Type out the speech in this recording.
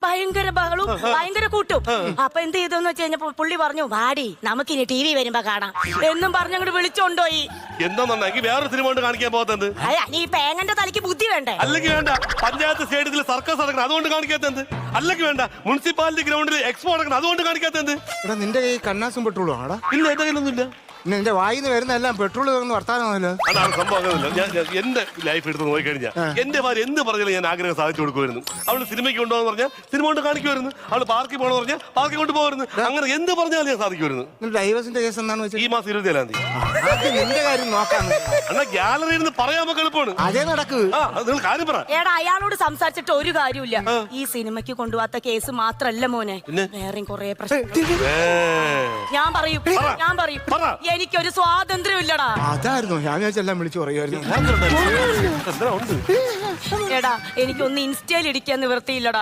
ഭയങ്കര ബഹളും ഭയങ്കര കൂട്ടും. അപ്പൊ എന്ത് ചെയ്തെന്ന് വെച്ച് കഴിഞ്ഞപ്പോ പുള്ളി പറഞ്ഞു, വാടി നമുക്കിനി TV വരുമ്പോ കാണാം എന്നും പറഞ്ഞങ്ങോട്ട് വിളിച്ചോണ്ടോയി. എന്താണെന്നുണ്ടെങ്കിൽ വേറെ സിനിമ കൊണ്ട് കാണിക്കാൻ പോകത്തത്? ഈ പേങ്ങന്റെ തലയ്ക്ക് ബുദ്ധി വേണ്ടേ? അല്ലെങ്കിൽ വേണ്ട പഞ്ചായത്ത് സ്റ്റേഡിയത്തിൽ സർക്കസ് നടക്കണം അതുകൊണ്ട് കാണിക്കാത്തത്? അല്ലെങ്കിൽ വേണ്ട മുനിസിപ്പാലിറ്റി ഗ്രൗണ്ടിൽ എക്സ്പോ നടക്കണം അതുകൊണ്ട് കാണിക്കാത്തത്? എടാ നിന്റെ ഈ കണ്ണാസും പെട്രോളും ആടാ? ഇല്ല എന്റെ കയ്യിലൊന്നുമില്ല. നിന്റെ വായിന്ന് വരുന്നെല്ലാം പെട്രോൾ വർത്താനമല്ലോ. അതാണ് സംഭവം. അങ്ങനെയല്ല, ഞാൻ എന്റെ ലൈഫ് എടുത്ത് നോക്കിക്കഴിഞ്ഞാൽ എന്റെ ഭാര്യ എന്ത് പറഞ്ഞാലും ഞാൻ ആഗ്രഹം സാധിച്ചു കൊടുക്കുമായിരുന്നു. അവള് സിനിമയ്ക്ക് കൊണ്ടുപോകാന്ന് പറഞ്ഞാൽ സിനിമ കൊണ്ട് കാണിക്കുമായിരുന്നു. അവള് പാർക്കിൽ പോകണമെന്ന് പറഞ്ഞാൽ പാർക്കിൽ കൊണ്ടുപോകുമായിരുന്നു. അങ്ങനെ എന്ത് പറഞ്ഞാലും ഞാൻ സാധിക്കുമായിരുന്നു. ഡൈവേഴ്സിന്റെ കേസ് എന്താണെന്ന് വെച്ചാൽ ഈ മാസം 27-ാം തീയതി. അത് നിന്റെ കാര്യം നോക്കാന്ന്. എന്നാ ഗാലറിയിൽ നിന്ന് പറയാൻ നമുക്ക് എളുപ്പമാണ്. അതേ നടക്ക്. നിങ്ങൾ കാര്യം പറ. എടാ അയാളോട് സംസാരിച്ചിട്ട് ഒരു കാര്യമില്ല. ഈ സിനിമയ്ക്ക് കൊണ്ടുപോകാത്ത കേസ് മാത്രല്ല മോനെ, വേറെയും കൊറേ പ്രശ്നം. ഞാൻ പറയും എനിക്കൊരു സ്വാതന്ത്ര്യം ഇല്ലടാ. അതായിരുന്നു ഞാൻ എല്ലാം വിളിച്ചു പറയുമായിരുന്നു. എടാ എനിക്കൊന്ന് ഇൻസ്റ്റയിൽ ഇടിക്കാൻ നിവൃത്തിയില്ലടാ.